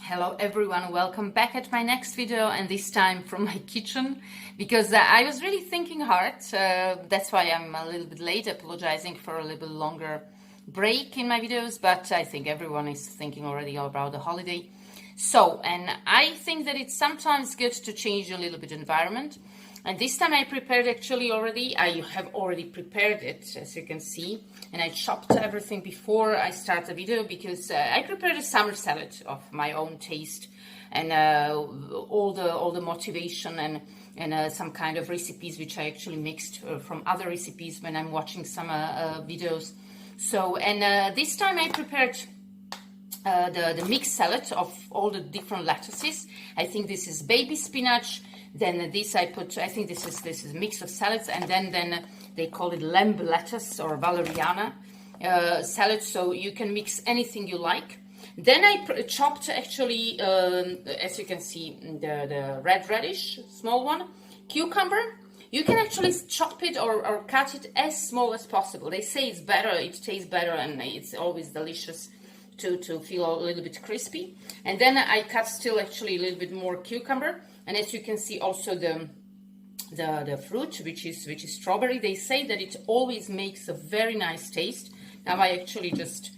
Hello everyone, welcome back at my next video, and this time from my kitchen, because I was really thinking hard. That's why I'm a little bit late, apologizing for a little bit longer break in my videos, but I think everyone is thinking already about the holiday. So, and I think that it's sometimes good to change a little bit environment. And this time I prepared actually already, I have already prepared it, as you can see, and I chopped everything before I start the video, because I prepared a summer salad of my own taste, and all the motivation and some kind of recipes which I actually mixed from other recipes when I'm watching some videos. So, and this time I prepared the mixed salad of all the different lettuces. I think this is baby spinach. Then this I put, I think this is a mix of salads, and then they call it lamb lettuce or valeriana salad, so you can mix anything you like. Then I chopped actually, as you can see, the red radish, small one, cucumber. You can actually chop it or cut it as small as possible. They say it's better, it tastes better, and it's always delicious to feel a little bit crispy. And then I cut still actually a little bit more cucumber. And as you can see, also the fruit, which is strawberry. They say that it always makes a very nice taste. Now I actually just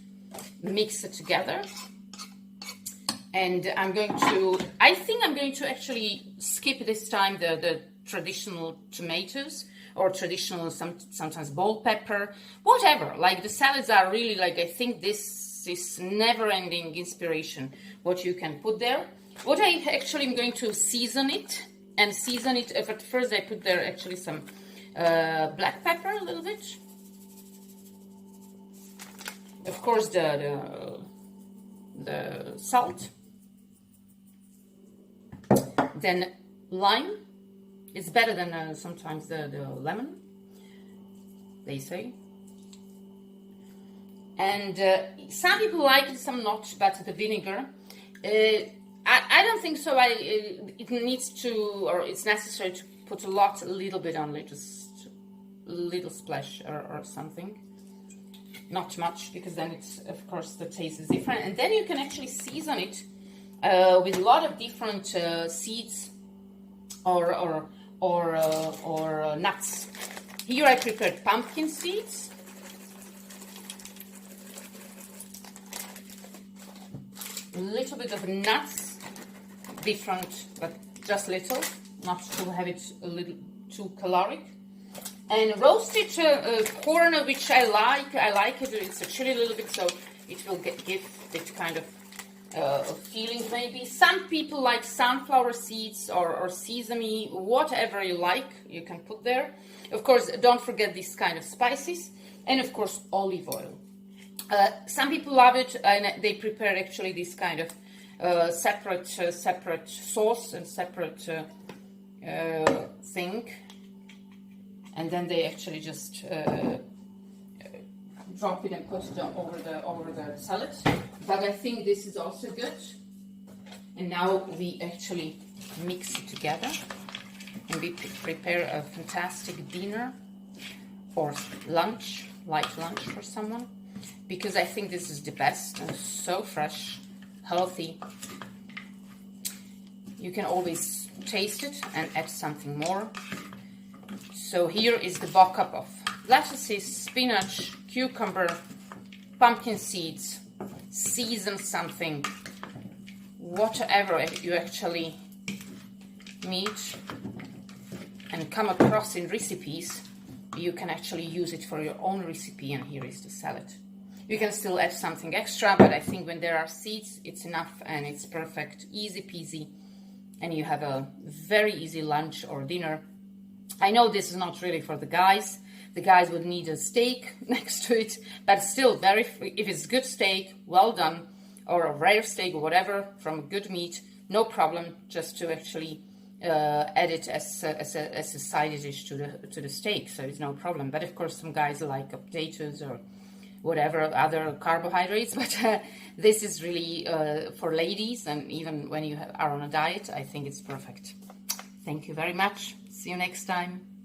mix it together, and I think I'm going to actually skip this time the traditional tomatoes or traditional sometimes bell pepper, whatever. Like the salads are really like, I think this is never-ending inspiration what you can put there. What I actually am going to season it, but first I put there actually some black pepper a little bit. Of course the salt. Then lime. It's better than sometimes the lemon, they say. And some people like it, some not, but the vinegar. I don't think so. It needs to, or it's necessary to put a little bit only, just a little splash or something. Not much, because then it's, of course, the taste is different. And then you can actually season it with a lot of different seeds or nuts. Here I prepared pumpkin seeds. A little bit of nuts. Different, but just little, not to have it a little too caloric. And roasted corn, which I like it. It's actually a little bit, so it will give that kind of feeling maybe. Some people like sunflower seeds or sesame, whatever you like, you can put there. Of course, don't forget these kind of spices, and of course olive oil. Some people love it, and they prepare actually this kind of separate sauce and separate thing, and then they actually just drop it and put it over the salad. But I think this is also good. And now we actually mix it together, and we prepare a fantastic dinner or lunch, light lunch for someone, because I think this is the best and so fresh, healthy. You can always taste it and add something more. So here is the vocab of lettuces, spinach, cucumber, pumpkin seeds. Season something, whatever you actually meet and come across in recipes, you can actually use it for your own recipe. And here is the salad. You can still add something extra, but I think when there are seeds, it's enough and it's perfect, easy peasy, and you have a very easy lunch or dinner. I know this is not really for the guys. The guys would need a steak next to it, but still if it's good steak, well done, or a rare steak or whatever from good meat, no problem, just to actually add it as a side dish to the steak, so it's no problem. But of course some guys like potatoes or whatever other carbohydrates, but this is really for ladies, and even when you are on a diet, I think it's perfect. Thank you very much. See you next time.